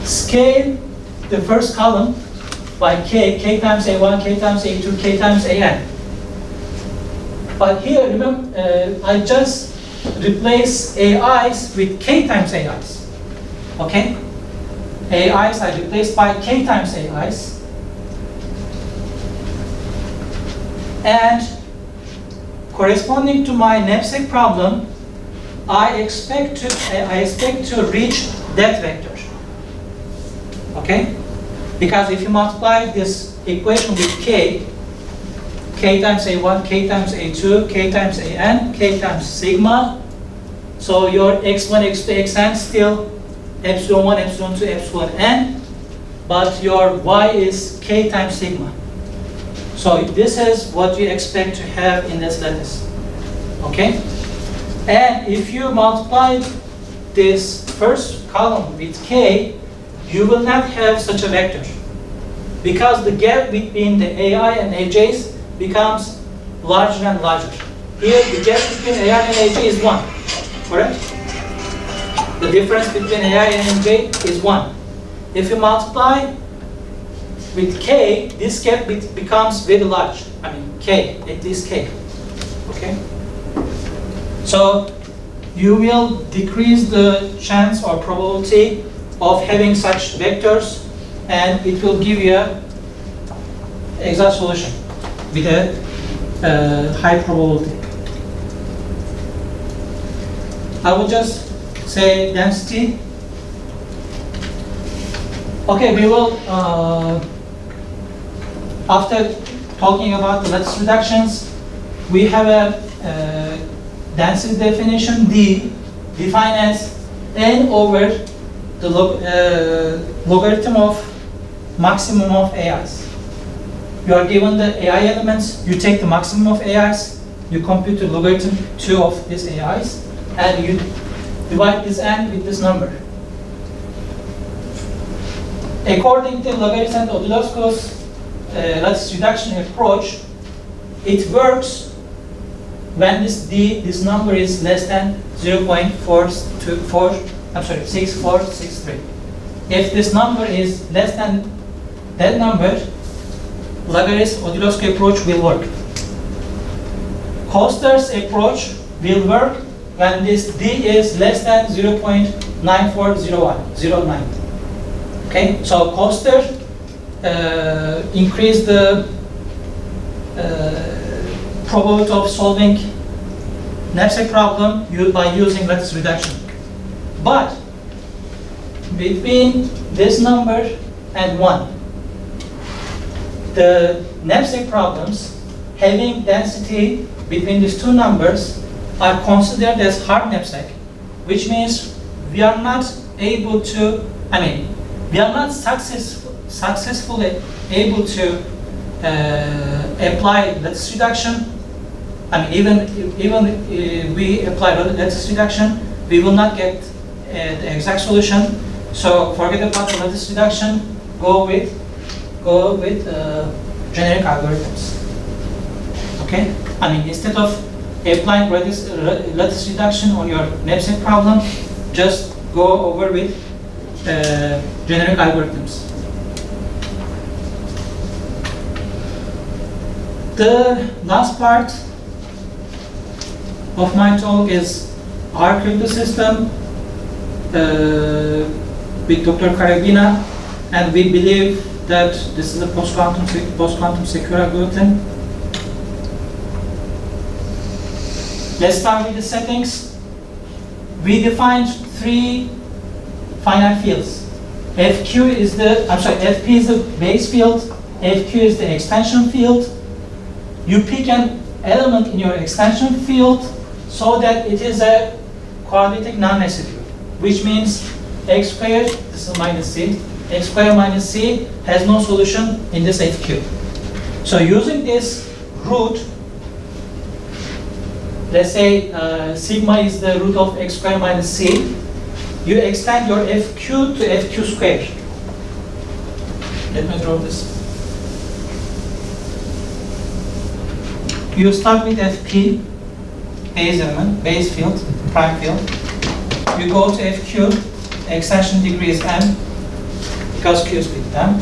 scale the first column by k times a1, k times a2, k times an. But here, remember, I just replace AIs with k times AIs. Okay? AIs I replaced by k times AIs. And corresponding to my knapsack problem, I expect to reach that vector. Okay? Because if you multiply this equation with k times a1, k times a2, k times an, k times sigma, so your x1, x2, xn still epsilon 1, epsilon 2, epsilon n, but your y is k times sigma. So this is what you expect to have in this lattice. Okay? And if you multiply this first column with k, you will not have such a vector, because the gap between the AI and AJs becomes larger and larger. Here, the gap between AI and AJ is 1, correct? The difference between AI and AJ is 1. If you multiply with k, this gap becomes very large. I mean, k, at least k. Okay? So, you will decrease the chance or probability of having such vectors, and it will give you an exact solution with a high probability. I will just say density. Okay, we will, after talking about the lattice reductions, we have a density definition, D, defined as n over the logarithm of maximum of AIs. You are given the AI elements, you take the maximum of AIs, you compute the logarithm 2 of these AIs, and you divide this n with this number. According to Logarithm and Odilowsko's lattice reduction approach, it works when this number is less than 0.6463. If this number is less than that number, Logarithm-Odilowski approach will work. Koster's approach will work when this d is less than 0.9409. Okay, so Koster increased the probability of solving knapsack problem by using lattice reduction. But between this number and 1, the knapsack problems having density between these two numbers are considered as hard knapsack, which means we are not able to, we are not successfully able to apply lattice reduction. Even we apply lattice reduction, we will not get the exact solution. So forget about the lattice reduction. Go with generic algorithms. Okay. I mean, instead of applying lattice reduction on your knapsack problem, just go over with generic algorithms. The last part of my talk is our cryptosystem with Dr. Karagina, and we believe that this is a post-quantum secure algorithm. Let's start with the settings. We defined 3 finite fields. FP is the base field, FQ is the extension field. You pick an element in your extension field so that it is a quadratic non-residue, which means x squared, this is minus c, x squared minus c has no solution in this FQ. So using this root, let's say sigma is the root of x squared minus c, you extend your FQ to FQ squared. Let me draw this. You start with FP, base element, base field, prime field. You go to FQ, extension degree is m, because Q is with m.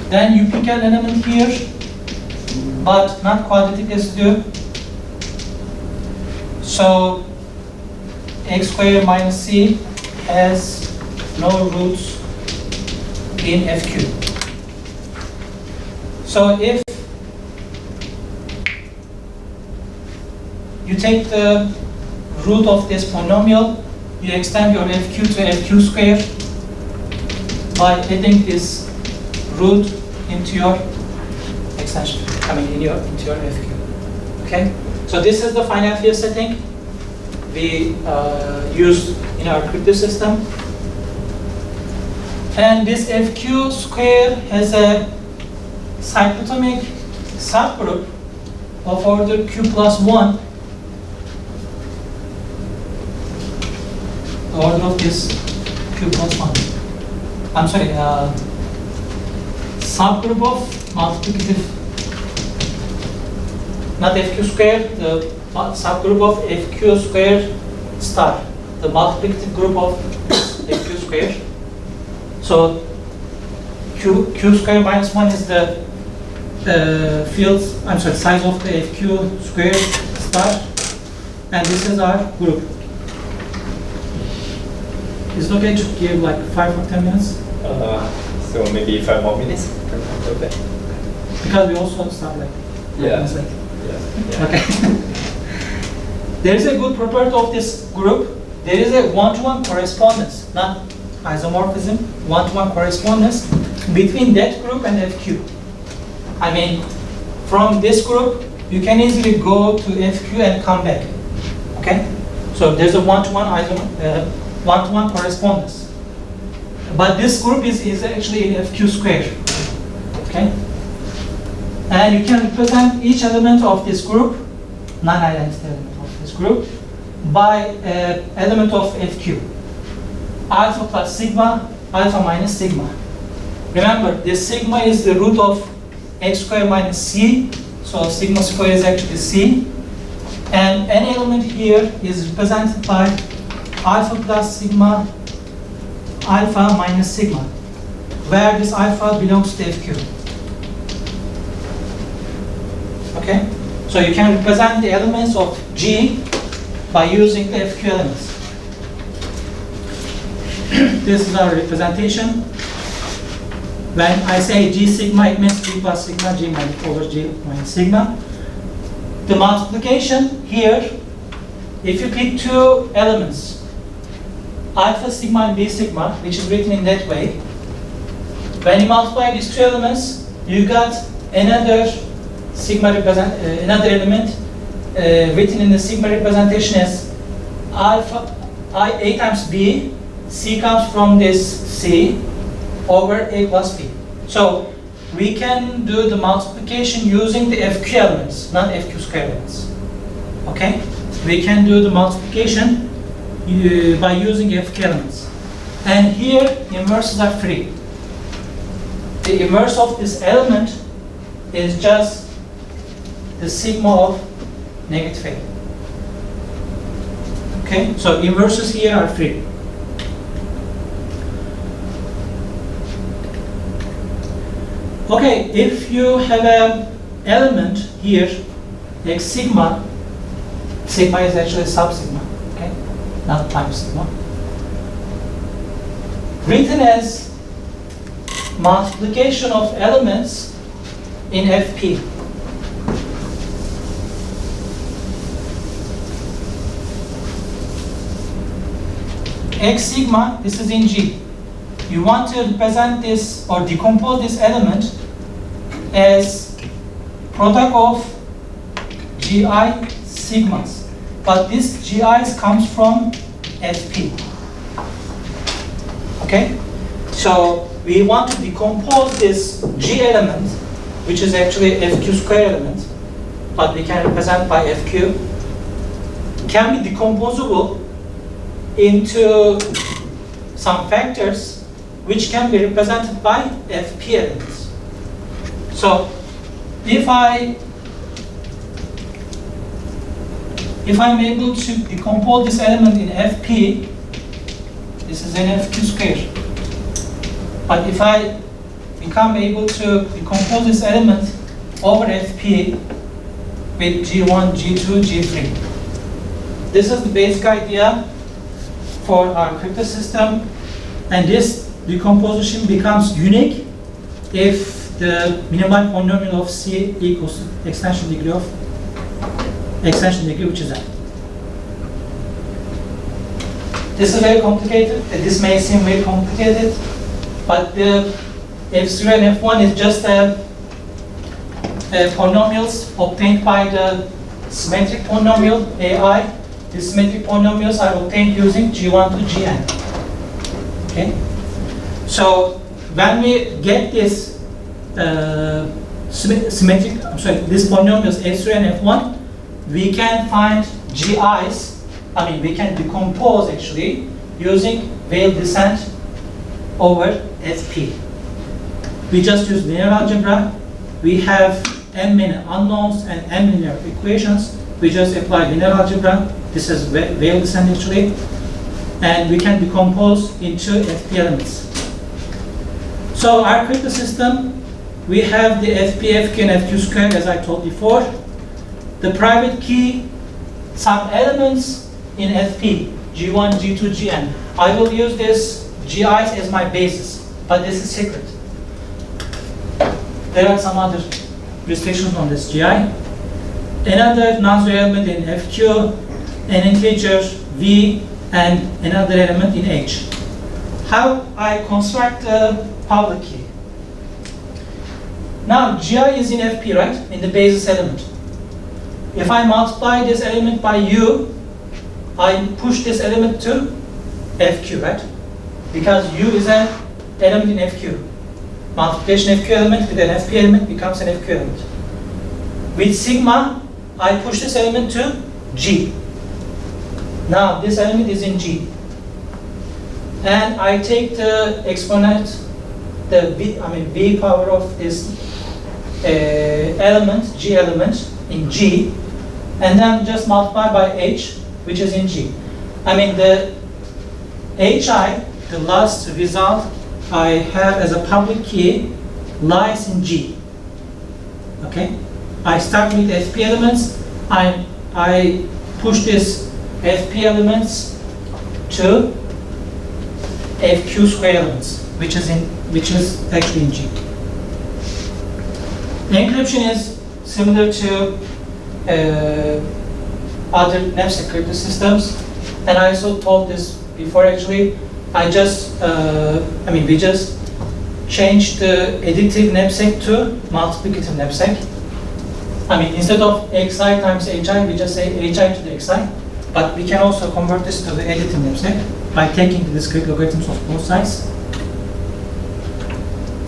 Then you pick an element here, but not quadratic residue. So x squared minus c has no roots in FQ. So if you take the root of this polynomial, you extend your FQ to FQ squared by adding this root into your extension, into your FQ. Okay? So this is the finite field setting we use in our crypto system. And this FQ square has a cyclotomic subgroup of order Q plus 1. The order of this Q plus 1. I'm sorry, subgroup of multiplicative, not FQ squared, the subgroup of FQ squared star, the multiplicative group of FQ squared. So Q squared minus 1 is the size of the FQ squared star, and this is our group. Is it okay to give like 5 or 10 minutes? So maybe 5 more minutes. Okay. Because we also start like 5 minutes later. Yeah. Okay. There is a good property of this group. There is a one-to-one correspondence, not isomorphism, one-to-one correspondence between that group and FQ. I mean, from this group, you can easily go to FQ and come back. Okay? So there's a one-to-one correspondence. But this group is actually in FQ squared. Okay? And you can represent each element of this group, non-identity element of this group, by an element of FQ. Alpha plus sigma, alpha minus sigma. Remember, this sigma is the root of x squared minus c, so sigma squared is actually c. And any element here is represented by alpha plus sigma, alpha minus sigma, where this alpha belongs to FQ. Okay? So you can represent the elements of G by using the FQ elements. This is our representation. When I say G sigma, it means G plus sigma, G minus over G minus sigma. The multiplication here, if you pick 2 elements, alpha sigma and B sigma, which is written in that way, when you multiply these 2 elements, you got another sigma another element written in the sigma representation as alpha A times B. C comes from this C over A plus B. So we can do the multiplication using the FQ elements, not FQ square elements. Okay? We can do the multiplication by using FK elements. And here, inverses are free. The inverse of this element is just the sigma of negative A. Okay, so inverses here are free. Okay, if you have an element here, like sigma, sigma is actually sub-sigma, okay, not prime sigma, written as multiplication of elements in FP. X sigma, this is in G. You want to represent this or decompose this element as product of GI sigmas. But this GIs comes from FP. Okay? So we want to decompose this G element, which is actually FQ square element, but we can represent by FQ, can be decomposable into some factors which can be represented by FP elements. So if I'm able to decompose this element in FP, this is an FQ square. But if I become able to decompose this element over FP with G1, G2, G3. This is the basic idea for our crypto system, and this decomposition becomes unique if the minimal polynomial of C equals to extension degree, which is n. This is very complicated. This may seem very complicated, but the F0 and F1 is just polynomials obtained by the symmetric polynomial AI. The symmetric polynomials are obtained using G1 to Gn. Okay? So when we get this this polynomials F0 and F1, we can find GIs. We can decompose actually using Weyl descent over FP. We just use linear algebra. We have n many unknowns and n linear equations. We just apply linear algebra. This is Weyl descent actually, and we can decompose into FP elements. So our crypto system, we have the FP, FQ, and FQ squared, as I told before. The private key, some elements in FP, G1, G2, Gn. I will use this GIs as my basis, but this is secret. There are some other restrictions on this GI. Another non-zero element in FQ, an integer V, and another element in H. How I construct the public key? Now, GI is in FP, right? In the basis element. If I multiply this element by U, I push this element to FQ, right? Because U is an element in FQ. Multiplication FQ element with an FP element becomes an FQ element. With sigma, I push this element to G. Now, this element is in G. And I take the exponent, the V power of this element, G element in G, and then just multiply by H, which is in G. The HI, the last result I have as a public key, lies in G. Okay? I start with FP elements. I push this FP elements to FQ square elements, which is actually in G. Encryption is similar to other Knapsack cryptosystems, and I also told this before actually. We just changed the additive knapsack to multiplicative knapsack. Instead of xi times hi, we just say hi to the xi, but we can also convert this to the additive knapsack by taking the discrete logarithms of both sides.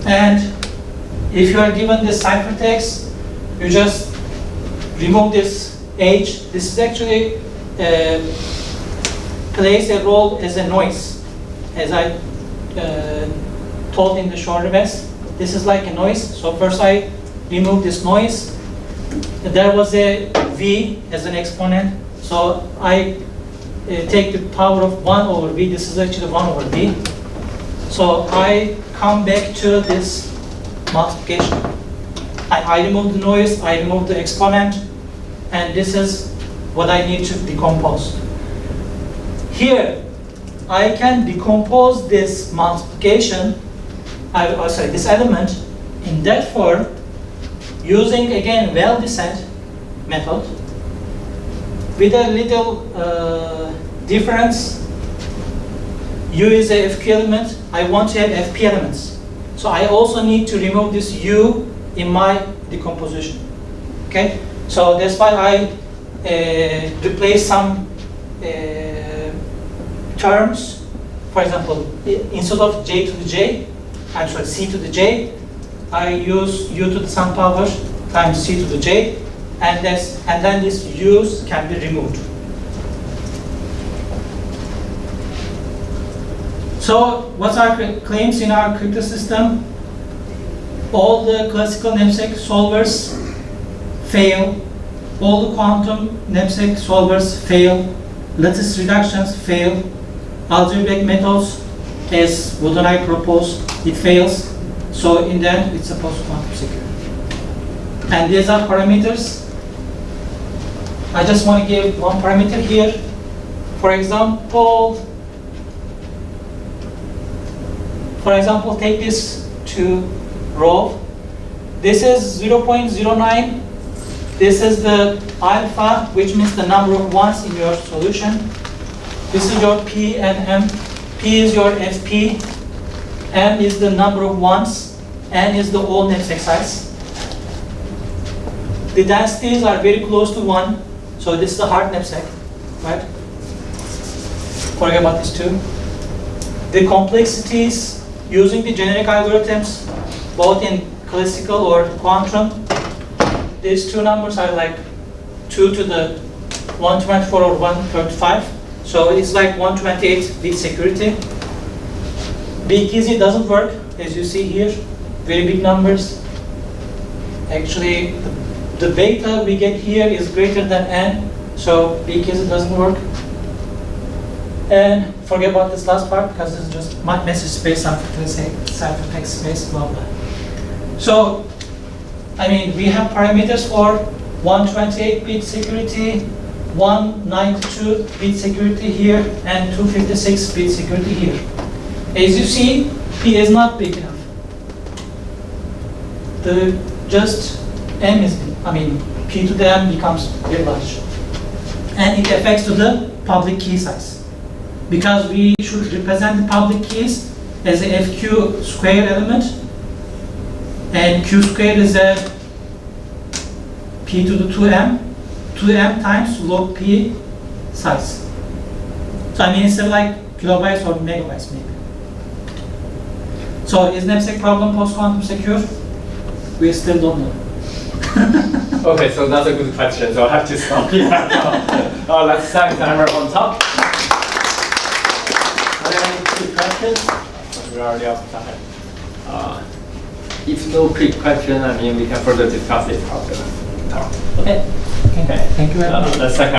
And if you are given this ciphertext, you just remove this H. This is actually plays a role as a noise, as I told in the Chor-Rivest. This is like a noise. So first I remove this noise. There was a V as an exponent. So I take the power of 1 over V. This is actually 1 over V. So I come back to this multiplication. I remove the noise, I remove the exponent, and this is what I need to decompose. Here, I can decompose this multiplication, this element in that form using again well descent method with a little difference. U is a FQ element. I want to have FP elements. So I also need to remove this U in my decomposition. Okay? So that's why I replace some terms. For example, instead of J to the J, I'm sorry, C to the J, I use U to the some power times C to the J, and then this U's can be removed. So what's our claims in our crypto system? All the classical knapsack solvers fail. All the quantum knapsack solvers fail. Lattice reductions fail. Algebraic methods, as what I propose, it fails. So in the end, it's supposed to quantum secure. And these are parameters. I just want to give one parameter here. For example, take this to row. This is 0.09. This is the alpha, which means the number of ones in your solution. This is your P and M. P is your FP. M is the number of ones. N is the whole knapsack size. The densities are very close to 1. So this is the hard knapsack, right? Forget about this too. The complexities using the generic algorithms, both in classical or quantum, these two numbers are like 2 to the 124 or 135. So it's like 128 bit security. Big easy doesn't work, as you see here. Very big numbers. Actually, the beta we get here is greater than n, so big easy doesn't work. And forget about this last part because this is just my message space after ciphertext space, blah blah. So, I mean, we have parameters for 128-bit security, 192-bit security here, and 256-bit security here. As you see, P is not big enough. Just M is big. I mean, P to the M becomes very large. And it affects to the public key size. Because we should represent the public keys as a FQ square element, and Q square is a P to the 2M times log P size. So I mean, it's like kilobytes or megabytes maybe. So is knapsack problem post-quantum secure? We still don't know. Okay, so that's a good question. So I have to stop here. Let's thank Emrah on top. Are there any quick questions? We're already out of time. If no quick question, I mean, we can further discuss it after the talk. Okay. Thank you very much. Let's thank